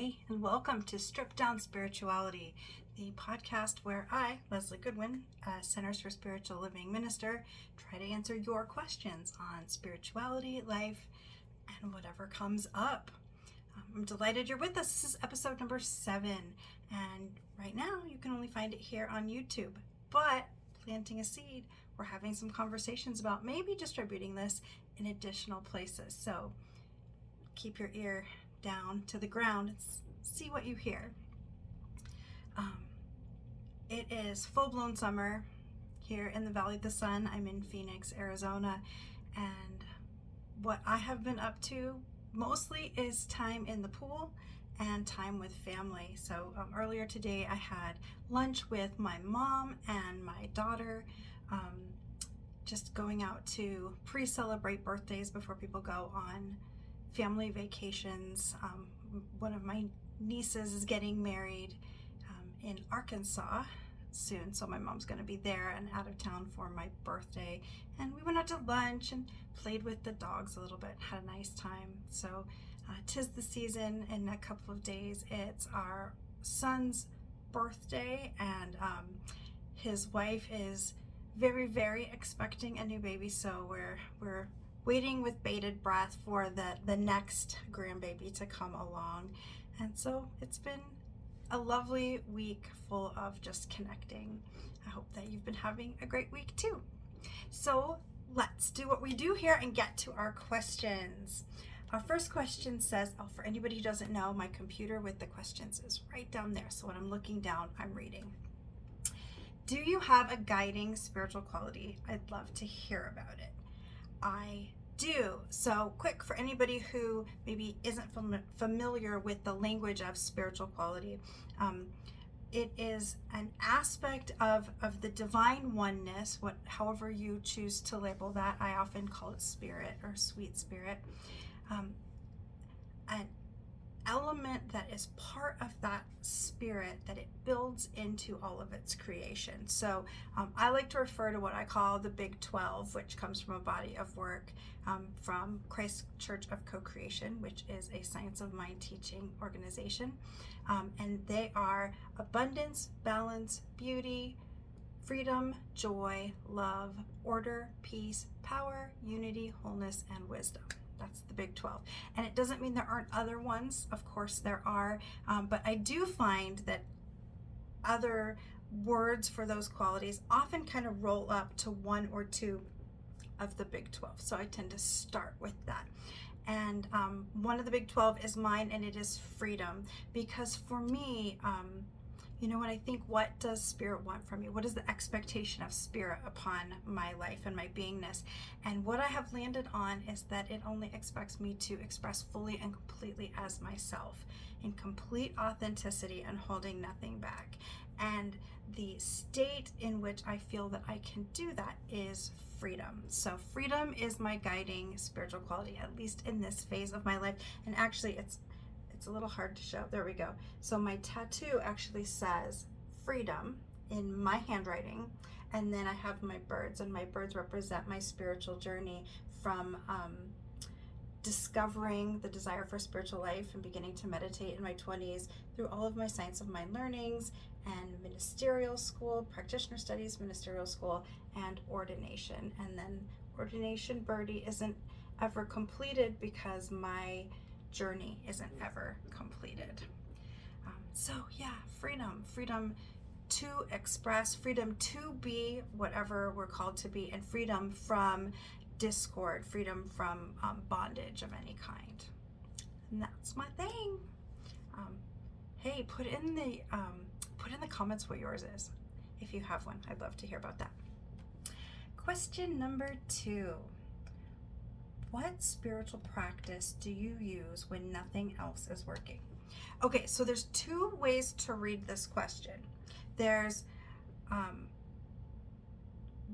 Hey, and welcome to Stripped Down Spirituality, the podcast where I, Lezli Goodwin, Centers for Spiritual Living Minister, try to answer your questions on spirituality, life, and whatever comes up. I'm delighted you're with us. This is episode number 7, and right now you can only find it here on YouTube. But planting a seed, we're having some conversations about maybe distributing this in additional places. So keep your ear down to the ground and see what you hear. It is full-blown summer here in the Valley of the Sun. I'm in Phoenix, Arizona, and what I have been up to mostly is time in the pool and time with family. So earlier today I had lunch with my mom and my daughter, just going out to pre-celebrate birthdays before people go on family vacations. One of my nieces is getting married in Arkansas soon, so my mom's going to be there and out of town for my birthday. And we went out to lunch and played with the dogs a little bit, had a nice time. So 'tis the season. In a couple of days it's our son's birthday, and his wife is very expecting a new baby, so we're waiting with bated breath for the next grandbaby to come along. And so it's been a lovely week full of just connecting. I hope that you've been having a great week too. So let's do what we do here and get to our questions. Our first question says, for anybody who doesn't know, my computer with the questions is right down there. So when I'm looking down, I'm reading. Do you have a guiding spiritual quality? I'd love to hear about it. I do. So quick, for anybody who maybe isn't familiar with the language of spiritual quality, it is an aspect of the divine oneness, however you choose to label that. I often call it spirit or sweet spirit. An element that is part of that spirit that it builds into all of its creation. So I like to refer to what I call the Big 12, which comes from a body of work from Christ Church of Co-Creation, which is a science of mind teaching organization. And they are abundance, balance, beauty, freedom, joy, love, order, peace, power, unity, wholeness, and wisdom. That's the Big 12. And it doesn't mean there aren't other ones. Of course there are. But I do find that other words for those qualities often kind of roll up to one or two of the Big 12. So I tend to start with that. And one of the Big 12 is mine, and it is freedom. Because for me, when I think, what does Spirit want from me? What is the expectation of Spirit upon my life and my beingness? And what I have landed on is that it only expects me to express fully and completely as myself, in complete authenticity and holding nothing back. And the state in which I feel that I can do that is freedom. So freedom is my guiding spiritual quality, at least in this phase of my life. And actually, it's a little hard to show. There we go. So my tattoo actually says freedom in my handwriting, and then I have my birds, and my birds represent my spiritual journey from discovering the desire for spiritual life and beginning to meditate in my 20s through all of my science of mind learnings and ministerial school, practitioner studies, ministerial school, and ordination. And then ordination birdie isn't ever completed because my journey isn't ever completed. So yeah, freedom to express, freedom to be whatever we're called to be, and freedom from discord, freedom from bondage of any kind. And that's my thing. Hey, put in the comments what yours is, if you have one. I'd love to hear about that. Question number 2. What spiritual practice do you use when nothing else is working? Okay, so there's 2 ways to read this question. There's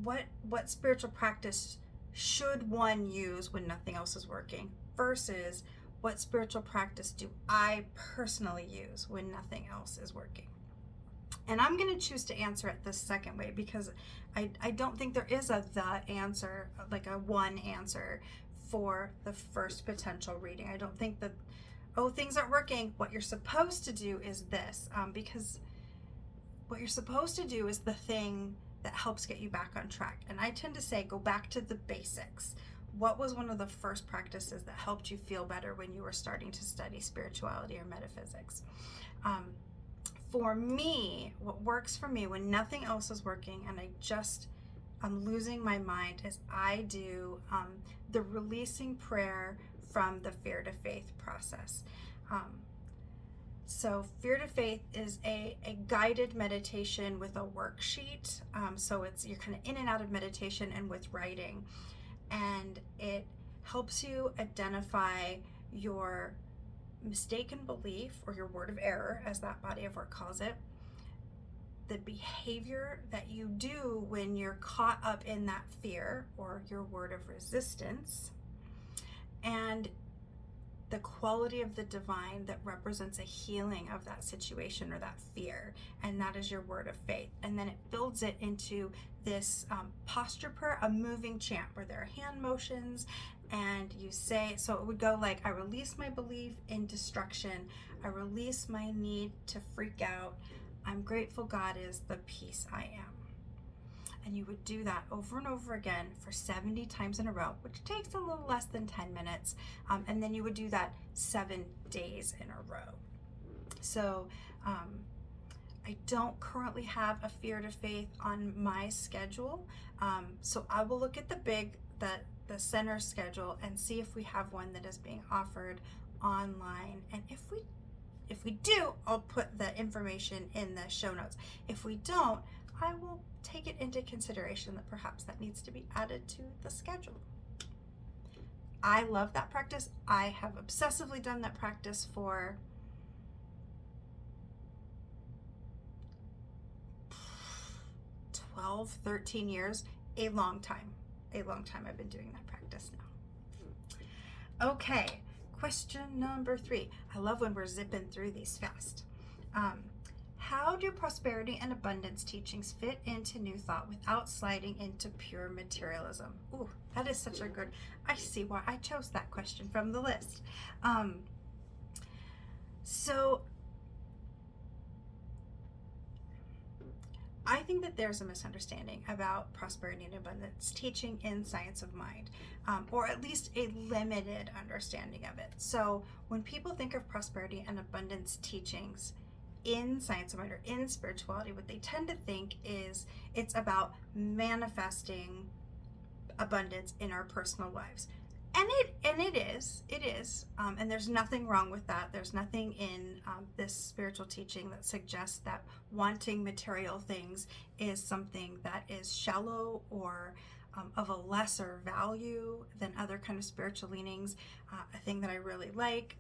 what spiritual practice should one use when nothing else is working, versus what spiritual practice do I personally use when nothing else is working. And I'm going to choose to answer it the second way, because I don't think there is the answer, like a one answer for the first potential reading. I don't think that oh, things aren't working. What you're supposed to do is this, because what you're supposed to do is the thing that helps get you back on track. And I tend to say, go back to the basics. What was one of the first practices that helped you feel better when you were starting to study spirituality or metaphysics? For me, what works for me when nothing else is working and I'm losing my mind is I do the releasing prayer from the Fear to Faith process. So Fear to Faith is a guided meditation with a worksheet. So you're kind of in and out of meditation and with writing. And it helps you identify your mistaken belief or your word of error, as that body of work calls it, the behavior that you do when you're caught up in that fear or your word of resistance, and the quality of the divine that represents a healing of that situation or that fear, and that is your word of faith. And then it builds it into this posture prayer, a moving chant where there are hand motions, and you say, so it would go like, I release my belief in destruction, I release my need to freak out, I'm grateful God is the peace I am. And you would do that over and over again for 70 times in a row, which takes a little less than 10 minutes. And then you would do that 7 days in a row. So I don't currently have a Fear to Faith on my schedule. So I will look at the center schedule and see if we have one that is being offered online. And if we do, I'll put the information in the show notes. If we don't, I will take it into consideration that perhaps that needs to be added to the schedule. I love that practice. I have obsessively done that practice for 12, 13 years, a long time I've been doing that practice now. Okay, question number 3. I love when we're zipping through these fast. How do prosperity and abundance teachings fit into New Thought without sliding into pure materialism? Ooh, that is such a good, I see why I chose that question from the list. So I think that there's a misunderstanding about prosperity and abundance teaching in Science of Mind, or at least a limited understanding of it. So when people think of prosperity and abundance teachings in Science of Mind or in spirituality, what they tend to think is it's about manifesting abundance in our personal lives. And it is, and there's nothing wrong with that. There's nothing in this spiritual teaching that suggests that wanting material things is something that is shallow or of a lesser value than other kind of spiritual leanings. A thing that I really like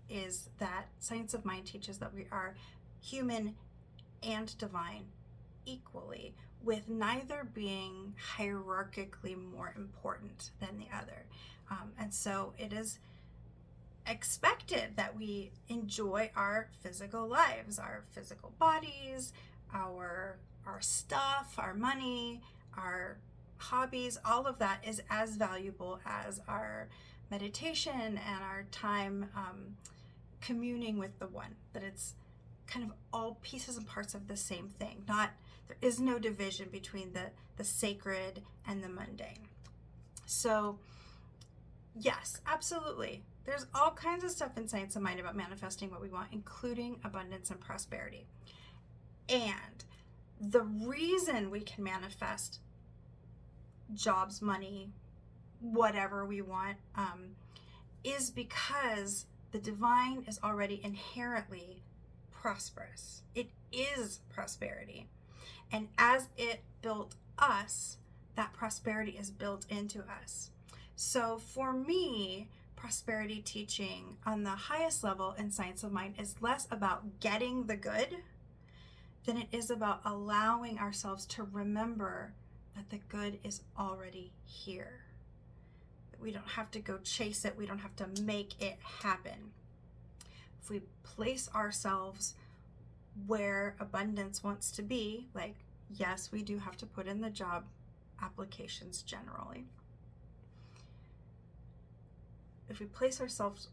is that Science of Mind teaches that we are human and divine equally, with neither being hierarchically more important than the other. And so it is expected that we enjoy our physical lives, our physical bodies, our stuff, our money, our hobbies. All of that is as valuable as our meditation and our time communing with the One, that it's kind of all pieces and parts of the same thing. There is no division between the sacred and the mundane. So yes, absolutely. There's all kinds of stuff in Science of Mind about manifesting what we want, including abundance and prosperity. And the reason we can manifest jobs, money, whatever we want, is because the divine is already inherently prosperous. It is prosperity. And as it built us, that prosperity is built into us. So for me, prosperity teaching on the highest level in Science of Mind is less about getting the good than it is about allowing ourselves to remember that the good is already here. That we don't have to go chase it. We don't have to make it happen. If we place ourselves where abundance wants to be, like, yes, we do have to put in the job applications generally. If we place ourselves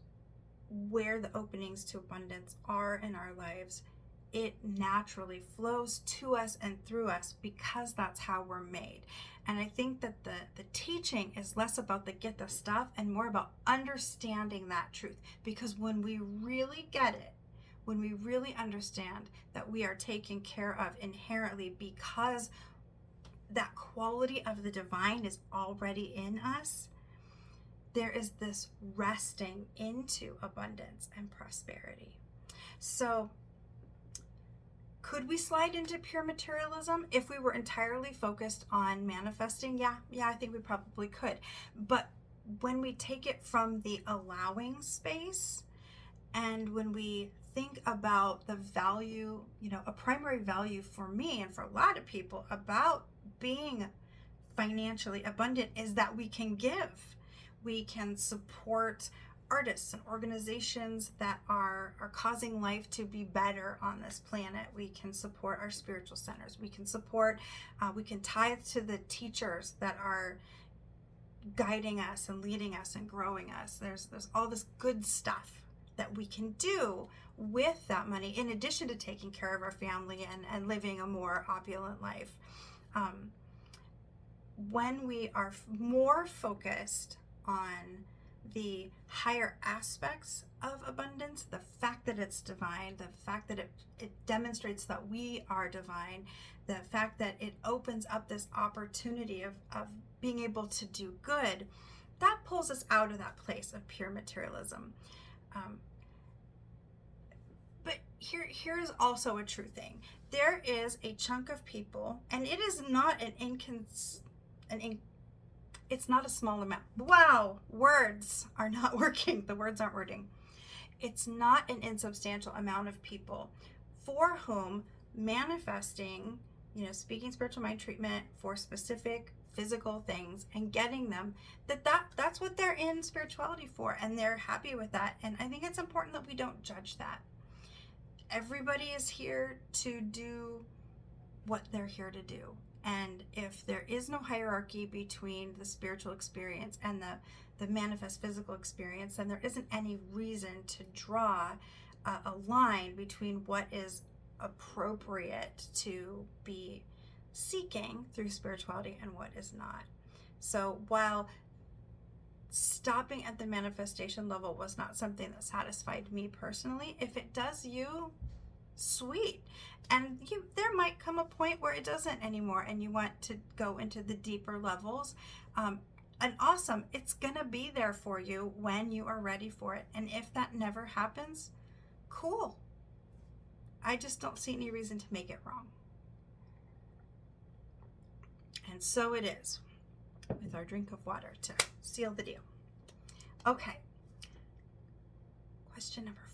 where the openings to abundance are in our lives, it naturally flows to us and through us because that's how we're made. And I think that the teaching is less about the get the stuff and more about understanding that truth. Because when we really get it, when we really understand that we are taken care of inherently because that quality of the divine is already in us, there is this resting into abundance and prosperity. So could we slide into pure materialism if we were entirely focused on manifesting? Yeah, I think we probably could. But when we take it from the allowing space, and when we think about the value, a primary value for me and for a lot of people about being financially abundant is that we can give. We can support artists and organizations that are causing life to be better on this planet. We can support our spiritual centers. We can support, we can tithe to the teachers that are guiding us and leading us and growing us. There's all this good stuff that we can do with that money, in addition to taking care of our family and living a more opulent life. When we are more focused on the higher aspects of abundance, the fact that it's divine, the fact that it demonstrates that we are divine, the fact that it opens up this opportunity of being able to do good, that pulls us out of that place of pure materialism. But here is also a true thing. There is a chunk of people, and it is not it's not a small amount. Wow, words are not working. The words aren't wording. It's not an insubstantial amount of people for whom manifesting, speaking spiritual mind treatment for specific physical things and getting them, that's what they're in spirituality for, and they're happy with that. And I think it's important that we don't judge that. Everybody is here to do what they're here to do. And if there is no hierarchy between the spiritual experience and the manifest physical experience, then there isn't any reason to draw a line between what is appropriate to be seeking through spirituality and what is not. So while stopping at the manifestation level was not something that satisfied me personally, if it does you, sweet. And there might come a point where it doesn't anymore and you want to go into the deeper levels. And awesome, it's gonna be there for you when you are ready for it. And if that never happens, cool. I just don't see any reason to make it wrong. And so it is with our drink of water to seal the deal. Okay. Question number 4.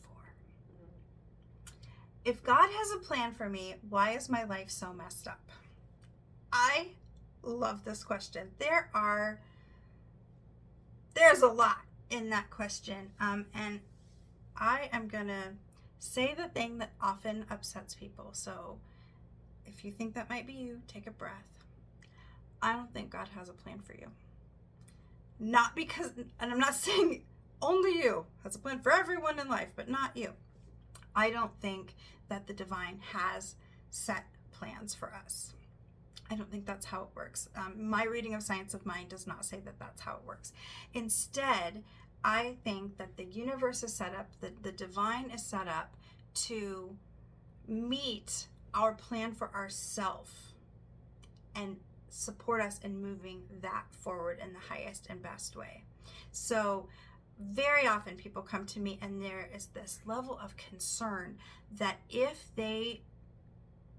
If God has a plan for me, why is my life so messed up? I love this question. There's a lot in that question. And I am going to say the thing that often upsets people. So if you think that might be you, take a breath. I don't think God has a plan for you. Not because, and I'm not saying only you has a plan for everyone in life, but not you. I don't think that the divine has set plans for us. I don't think that's how it works. My reading of Science of Mind does not say that that's how it works. Instead, I think that the universe is set up, the divine is set up to meet our plan for ourself and support us in moving that forward in the highest and best way. So very often people come to me and there is this level of concern that if they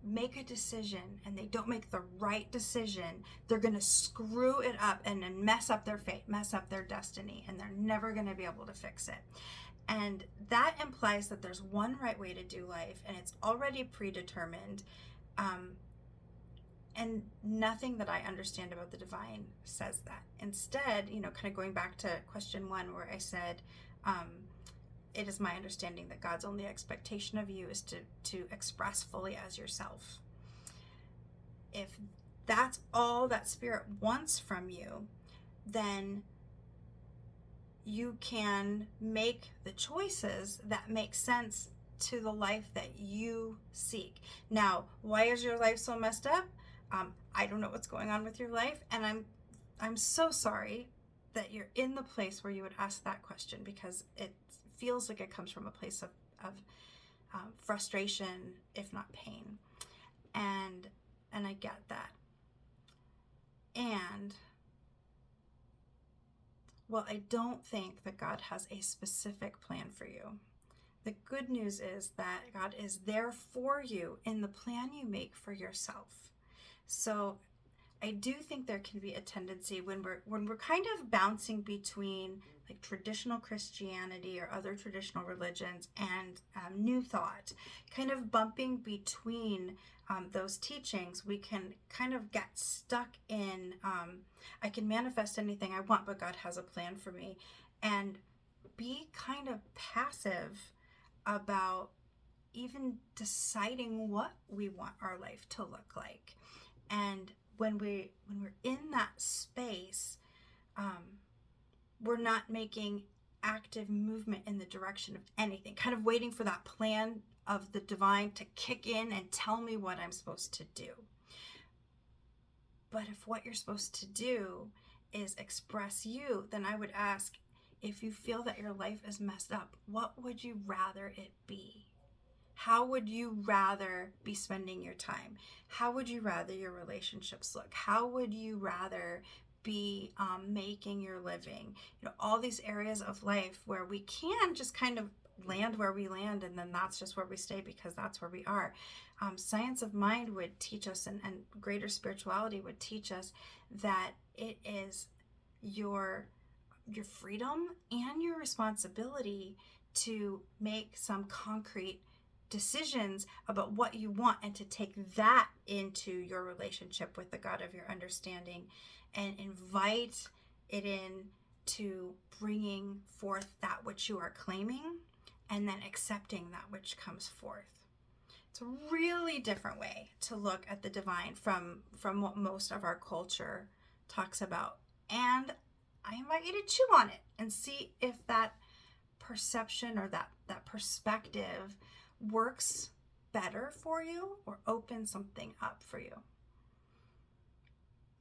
make a decision and they don't make the right decision, they're going to screw it up and then mess up their fate, mess up their destiny, and they're never going to be able to fix it. And that implies that there's one right way to do life and it's already predetermined. And nothing that I understand about the divine says that. Instead, kind of going back to question 1 where I said, it is my understanding that God's only expectation of you is to express fully as yourself. If that's all that Spirit wants from you, then you can make the choices that make sense to the life that you seek. Now, why is your life so messed up? I don't know what's going on with your life, and I'm so sorry that you're in the place where you would ask that question, because it feels like it comes from a place of frustration, if not pain, and I get that. And well, I don't think that God has a specific plan for you. The good news is that God is there for you in the plan you make for yourself. So I do think there can be a tendency when we're kind of bouncing between like traditional Christianity or other traditional religions and New Thought, kind of bumping between those teachings, we can kind of get stuck in, I can manifest anything I want, but God has a plan for me, and be kind of passive about even deciding what we want our life to look like. And when we're in that space, we're not making active movement in the direction of anything, kind of waiting for that plan of the divine to kick in and tell me what I'm supposed to do. But if what you're supposed to do is express you, then I would ask, if you feel that your life is messed up, what would you rather it be? How would you rather be spending your time? How would you rather your relationships look? How would you rather be making your living? All these areas of life where we can just kind of land where we land, and then that's just where we stay because that's where we are. Science of mind would teach us, and greater spirituality would teach us that it is your freedom and your responsibility to make some concrete decisions about what you want, and to take that into your relationship with the God of your understanding and invite it in to bringing forth that which you are claiming, and then accepting that which comes forth. It's a really different way to look at the divine from what most of our culture talks about. And I invite you to chew on it and see if that perception or that perspective works better for you or opens something up for you.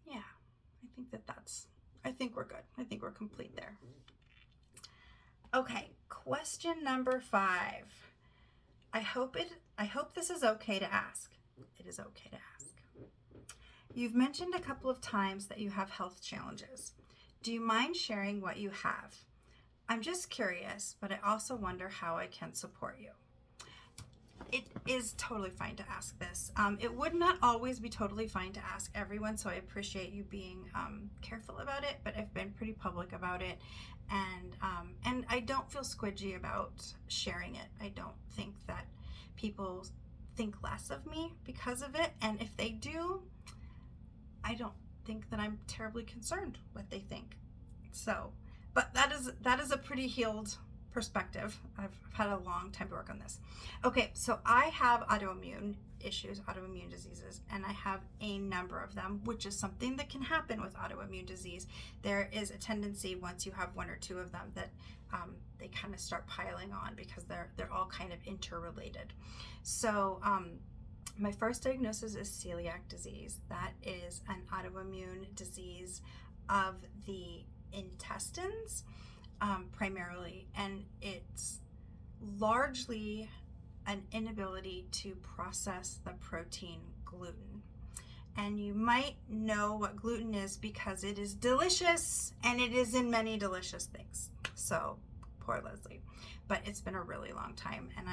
Yeah, I think we're good. I think we're complete there. Okay, question number 5. I hope this is okay to ask. It is okay to ask. You've mentioned a couple of times that you have health challenges. Do you mind sharing what you have? I'm just curious, but I also wonder how I can support you. It is totally fine to ask this. It would not always be totally fine to ask everyone, so I appreciate you being careful about it, but I've been pretty public about it, and I don't feel squidgy about sharing it. I don't think that people think less of me because of it, and if they do, I don't think that I'm terribly concerned what they think. So, but that is a pretty healed perspective. I've had a long time to work on this. Okay, so I have autoimmune issues, autoimmune diseases, and I have a number of them, which is something that can happen with autoimmune disease. There is a tendency once you have one or two of them that they kind of start piling on because they're all kind of interrelated. So my first diagnosis is celiac disease. That is an autoimmune disease of the intestines, primarily, and it's largely an inability to process the protein gluten. And you might know what gluten is because it is delicious, and it is in many delicious things. So poor Lezli, but it's been a really long time, and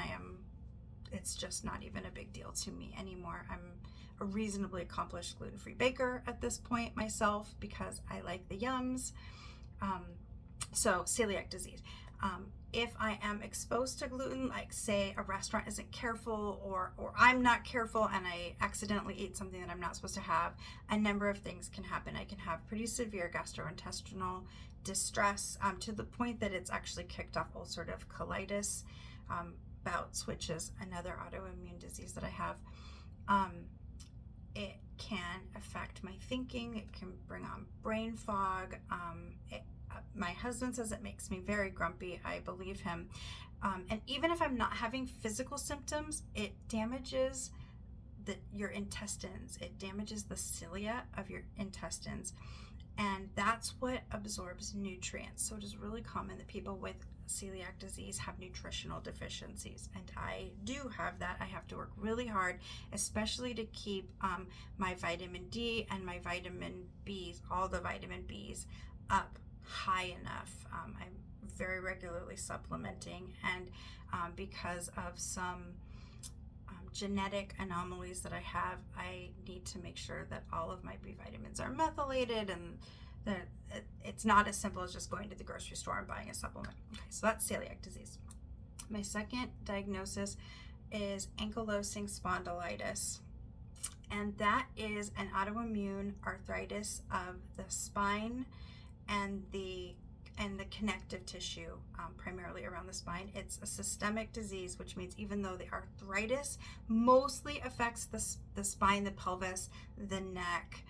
it's just not even a big deal to me anymore. I'm a reasonably accomplished gluten-free baker at this point myself because I like the yums. So celiac disease. If I am exposed to gluten, like say a restaurant isn't careful or I'm not careful and I accidentally eat something that I'm not supposed to have, a number of things can happen. I can have pretty severe gastrointestinal distress to the point that it's actually kicked off ulcerative colitis bouts, which is another autoimmune disease that I have. It can affect my thinking. It can bring on brain fog. My husband says it makes me very grumpy. I believe him. And even if I'm not having physical symptoms, it damages your intestines. It damages the cilia of your intestines. And that's what absorbs nutrients. So it is really common that people with celiac disease have nutritional deficiencies. And I do have that. I have to work really hard, especially to keep my vitamin D and my vitamin Bs, all the vitamin Bs, up high enough. I'm very regularly supplementing, and because of some genetic anomalies that I have, I need to make sure that all of my B vitamins are methylated, and that it's not as simple as just going to the grocery store and buying a supplement. Okay, so that's celiac disease. My second diagnosis is ankylosing spondylitis, and that is an autoimmune arthritis of the spine and the connective tissue, primarily around the spine. It's a systemic disease, which means even though the arthritis mostly affects the spine, the pelvis, the neck,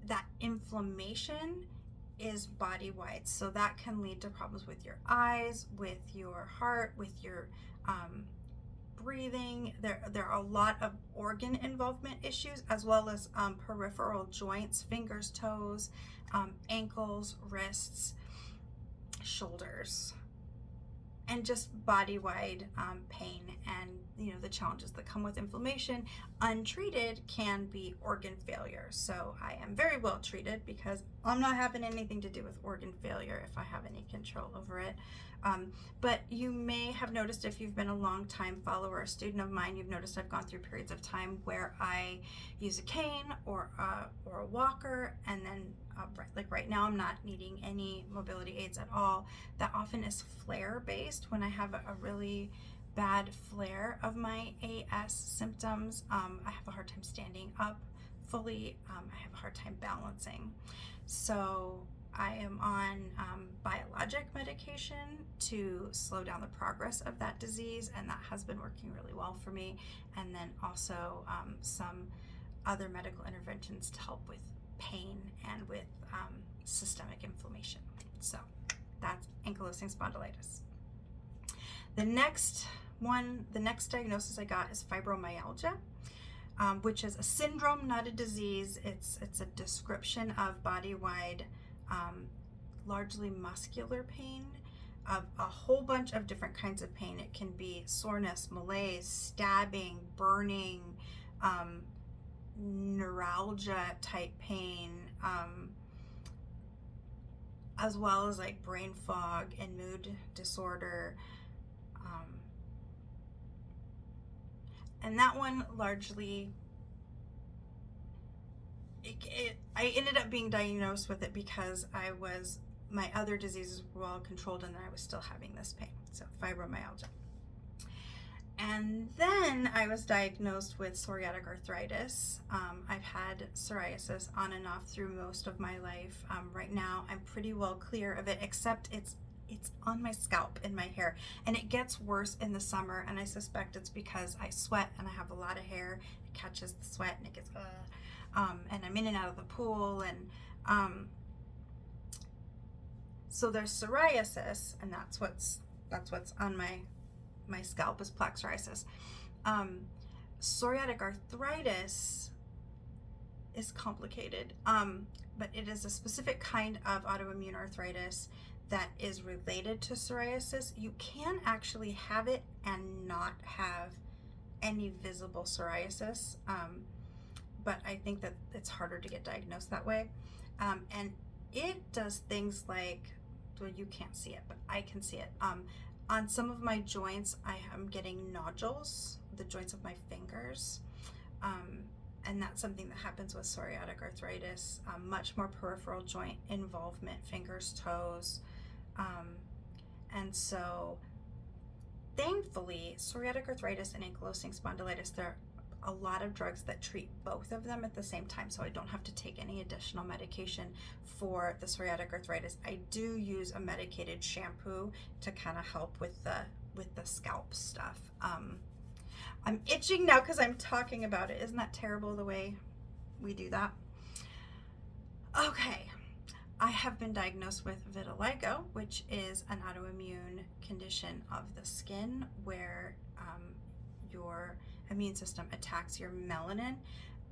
that inflammation is body-wide. So that can lead to problems with your eyes, with your heart, with your breathing. There are a lot of organ involvement issues, as well as peripheral joints, fingers, toes, ankles, wrists, shoulders, and just body-wide pain. And the challenges that come with inflammation untreated can be organ failure. So I am very well treated because I'm not having anything to do with organ failure if I have any control over it. But you may have noticed, if you've been a long time follower, a student of mine, you've noticed I've gone through periods of time where I use a cane or a walker, and then like right now I'm not needing any mobility aids at all. That often is flare based. When I have a really bad flare of my AS symptoms, I have a hard time standing up fully. I have a hard time balancing. So I am on biologic medication to slow down the progress of that disease, and that has been working really well for me. And then also some other medical interventions to help with pain and with systemic inflammation. So that's ankylosing spondylitis. The next diagnosis I got is fibromyalgia, which is a syndrome, not a disease. It's a description of body-wide, largely muscular pain, of a whole bunch of different kinds of pain. It can be soreness, malaise, stabbing, burning, neuralgia type pain, as well as like brain fog and mood disorder. And that one largely, I ended up being diagnosed with it because my other diseases were well controlled, and then I was still having this pain. So fibromyalgia. And then I was diagnosed with psoriatic arthritis. I've had psoriasis on and off through most of my life. Right now I'm pretty well clear of it, except it's on my scalp, in my hair, and it gets worse in the summer, and I suspect it's because I sweat and I have a lot of hair. It catches the sweat and it gets and I'm in and out of the pool, and so there's psoriasis, and that's what's on my scalp is plaque psoriasis. Psoriatic arthritis is complicated, but it is a specific kind of autoimmune arthritis that is related to psoriasis. You can actually have it and not have any visible psoriasis, but I think that it's harder to get diagnosed that way. And it does things like, well, you can't see it, but I can see it. On some of my joints, I am getting nodules, the joints of my fingers. And that's something that happens with psoriatic arthritis, much more peripheral joint involvement, fingers, toes. And so thankfully, psoriatic arthritis and ankylosing spondylitis, there are a lot of drugs that treat both of them at the same time, so I don't have to take any additional medication for the psoriatic arthritis. I do use a medicated shampoo to kind of help with the scalp stuff. I'm itching now because I'm talking about it. Isn't that terrible the way we do that? Okay. I have been diagnosed with vitiligo, which is an autoimmune condition of the skin where your immune system attacks your melanin.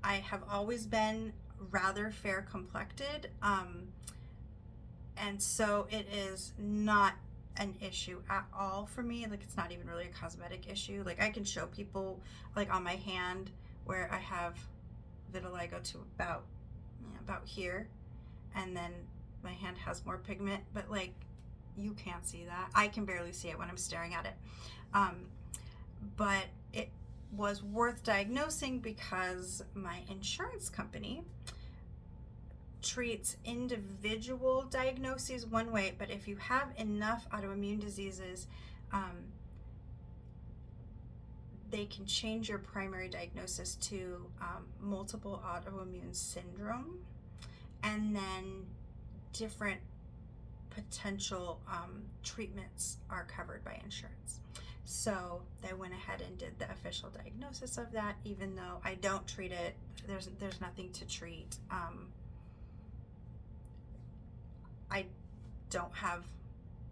I have always been rather fair complected, and so it is not an issue at all for me. Like, it's not even really a cosmetic issue. Like, I can show people, like, on my hand where I have vitiligo to about here, and then my hand has more pigment, but like, you can't see that. I can barely see it when I'm staring at it. But it was worth diagnosing because my insurance company treats individual diagnoses one way, but if you have enough autoimmune diseases, they can change your primary diagnosis to multiple autoimmune syndrome, and then different potential treatments are covered by insurance. So they went ahead and did the official diagnosis of that, even though I don't treat it. There's nothing to treat. I don't have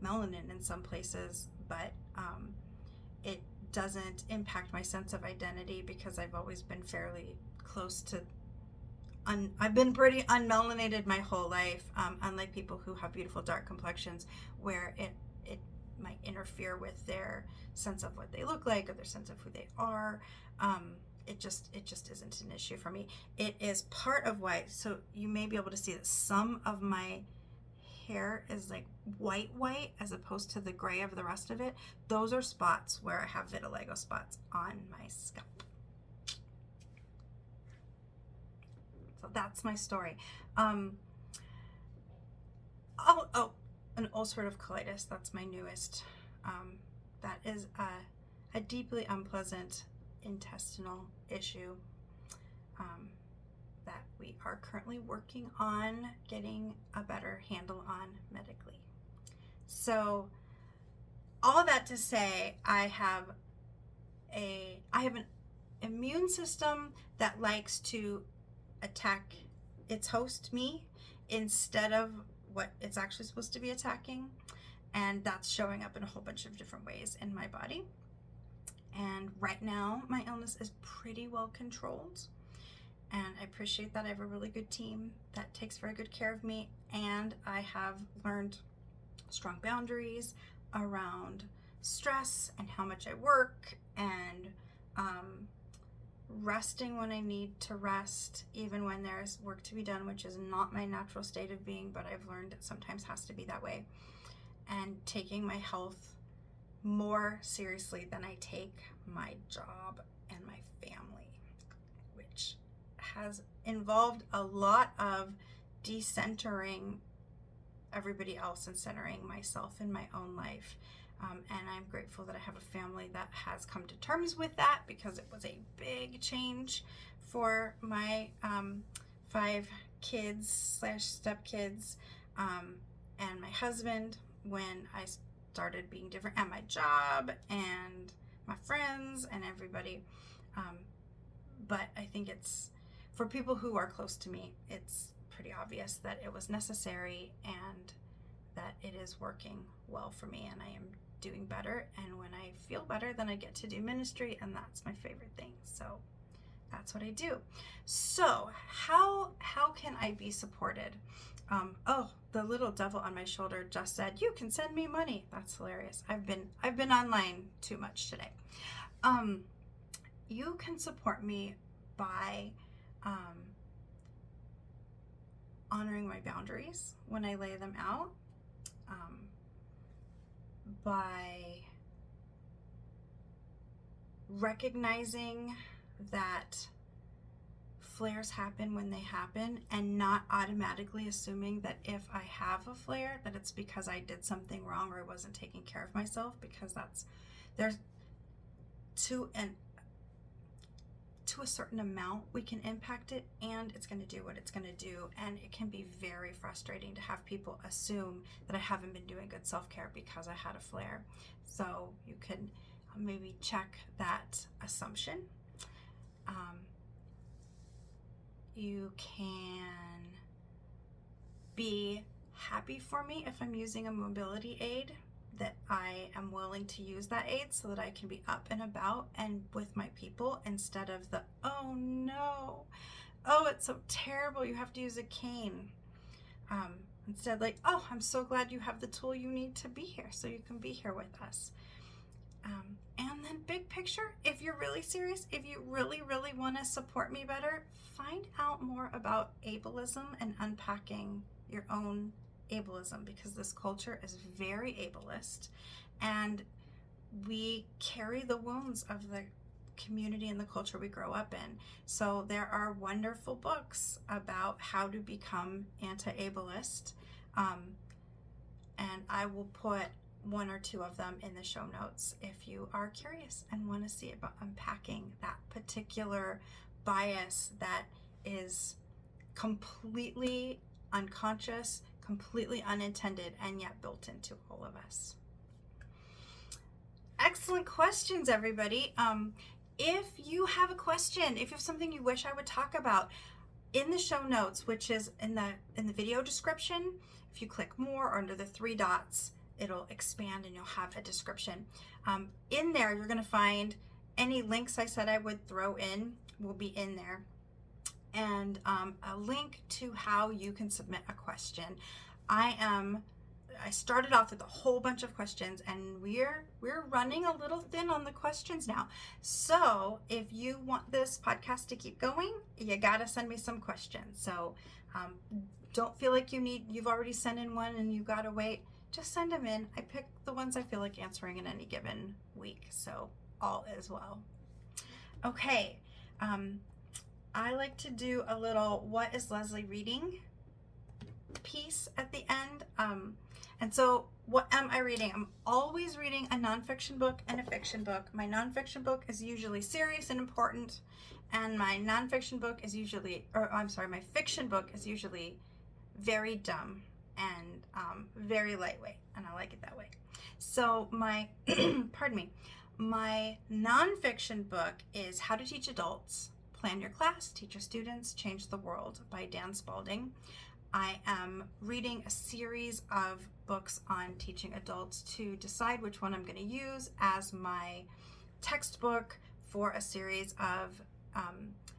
melanin in some places, but it doesn't impact my sense of identity because I've always been fairly close to I've been pretty unmelanated my whole life, unlike people who have beautiful dark complexions where it might interfere with their sense of what they look like or their sense of who they are. It just isn't an issue for me. It is part of why, so you may be able to see that some of my hair is like white as opposed to the gray of the rest of it. Those are spots where I have vitiligo spots on my scalp. So that's my story. An ulcerative colitis, that's my newest. That is a deeply unpleasant intestinal issue that we are currently working on getting a better handle on medically. So all that to say, I have an immune system that likes to attack its host, me, instead of what it's actually supposed to be attacking, and that's showing up in a whole bunch of different ways in my body. And right now my illness is pretty well controlled, and I appreciate that I have a really good team that takes very good care of me, and I have learned strong boundaries around stress and how much I work, and resting when I need to rest, even when there's work to be done, which is not my natural state of being, but I've learned it sometimes has to be that way. And taking my health more seriously than I take my job and my family, which has involved a lot of decentering everybody else and centering myself in my own life. And I'm grateful that I have a family that has come to terms with that, because it was a big change for my 5 kids / stepkids and my husband when I started being different at my job and my friends and everybody. But I think it's, for people who are close to me, it's pretty obvious that it was necessary and that it is working well for me, and I am doing better. And when I feel better, then I get to do ministry, and that's my favorite thing. So that's what I do. So how can I be supported? The little devil on my shoulder just said, "You can send me money." That's hilarious. I've been online too much today. You can support me by honoring my boundaries when I lay them out, by recognizing that flares happen when they happen, and not automatically assuming that if I have a flare that it's because I did something wrong or I wasn't taking care of myself, because there's to a certain amount we can impact it, and it's going to do what it's going to do. And it can be very frustrating to have people assume that I haven't been doing good self-care because I had a flare. So you can maybe check that assumption. You can be happy for me if I'm using a mobility aid, that I am willing to use that aid so that I can be up and about and with my people, instead of the, oh no, oh, it's so terrible, you have to use a cane. Instead, like, oh, I'm so glad you have the tool you need to be here so you can be here with us. And then big picture, if you're really serious, if you really, really want to support me better, find out more about ableism and unpacking your own ableism, because this culture is very ableist and we carry the wounds of the community and the culture we grow up in. So there are wonderful books about how to become anti-ableist, and I will put one or two of them in the show notes if you are curious and want to see about unpacking that particular bias that is completely unconscious, completely unintended, and yet built into all of us. Excellent questions, everybody. If you have a question, if you have something you wish I would talk about, in the show notes, which is in the video description, if you click more or under the three dots, it'll expand and you'll have a description. In there, you're going to find any links I said I would throw in will be in there, and a link to how you can submit a question. I started off with a whole bunch of questions, and we're running a little thin on the questions now. So if you want this podcast to keep going, you gotta send me some questions. So don't feel like you've already sent in one and you gotta wait. Just send them in. I pick the ones I feel like answering in any given week, so all is well. Okay, I like to do a little "What is Leslie reading?" piece at the end. And so what am I reading? I'm always reading a nonfiction book and a fiction book. My nonfiction book is usually serious and important, and my fiction book is usually very dumb and very lightweight, and I like it that way. So my, pardon me, my nonfiction book is How to Teach Adults, Plan Your Class, Teach Your Students, Change the World by Dan Spalding. I am reading a series of books on teaching adults to decide which one I'm going to use as my textbook for a series of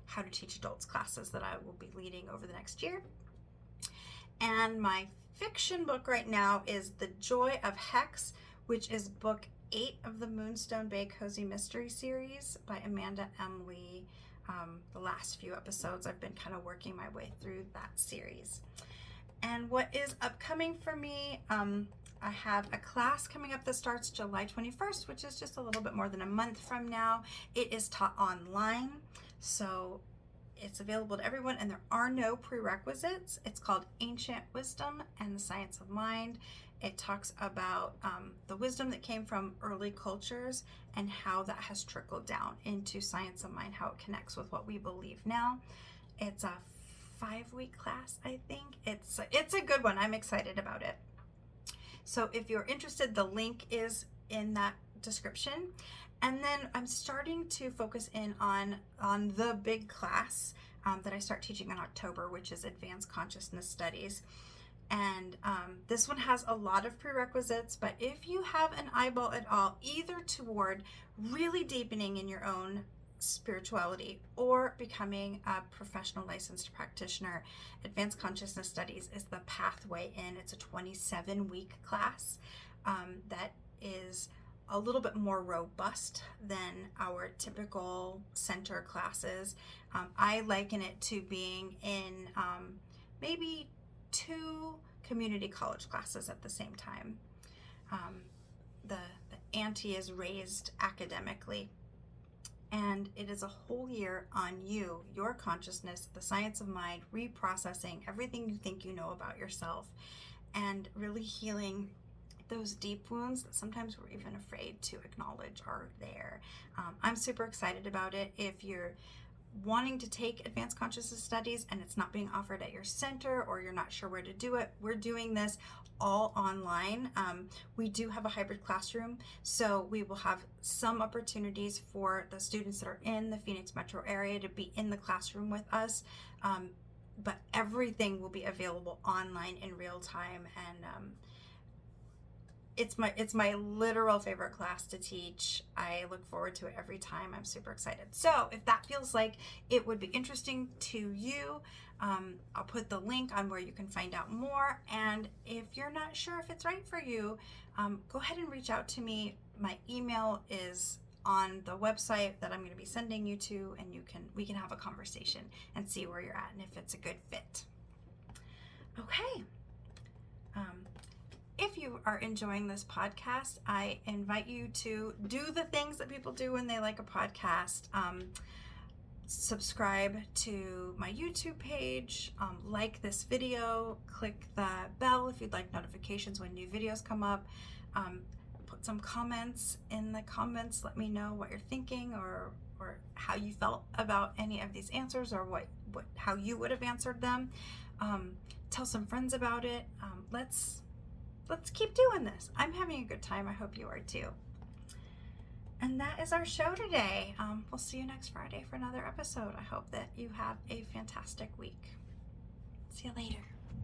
how to teach adults classes that I will be leading over the next year. And my fiction book right now is The Joy of Hex, which is book 8 of the Moonstone Bay Cozy Mystery series by Amanda M. Lee. The last few episodes I've been kind of working my way through that series. And what is upcoming for me, I have a class coming up that starts July 21st, which is just a little bit more than a month from now. It is taught online, so it's available to everyone, and there are no prerequisites. It's called Ancient Wisdom and the Science of Mind. It talks about the wisdom that came from early cultures and how that has trickled down into science of mind, how it connects with what we believe now. It's a 5-week class, I think. It's a good one. I'm excited about it. So if you're interested, the link is in that description. And then I'm starting to focus in on the big class that I start teaching in October, which is Advanced Consciousness Studies. And this one has a lot of prerequisites, but if you have an eyeball at all, either toward really deepening in your own spirituality or becoming a professional licensed practitioner, Advanced Consciousness Studies is the pathway in. It's a 27-week class that is a little bit more robust than our typical center classes. I liken it to being in maybe 2 community college classes at the same time. The ante is raised academically, and it is a whole year on you, your consciousness, the science of mind, reprocessing everything you think you know about yourself, and really healing those deep wounds that sometimes we're even afraid to acknowledge are there. I'm super excited about it. If you're wanting to take Advanced Consciousness Studies and it's not being offered at your center, or you're not sure where to do it, we're doing this all online. We do have a hybrid classroom, so we will have some opportunities for the students that are in the Phoenix metro area to be in the classroom with us. but everything will be available online in real time, and it's my literal favorite class to teach. I look forward to it every time. I'm super excited. So if that feels like it would be interesting to you, I'll put the link on where you can find out more. And if you're not sure if it's right for you, go ahead and reach out to me. My email is on the website that I'm going to be sending you to, and we can have a conversation and see where you're at and if it's a good fit. Okay. If you are enjoying this podcast, I invite you to do the things that people do when they like a podcast. Subscribe to my YouTube page, like this video, click the bell if you'd like notifications when new videos come up. Put some comments in the comments. Let me know what you're thinking, or how you felt about any of these answers, or how you would have answered them. Tell some friends about it. Let's keep doing this. I'm having a good time. I hope you are too. And that is our show today. We'll see you next Friday for another episode. I hope that you have a fantastic week. See you later.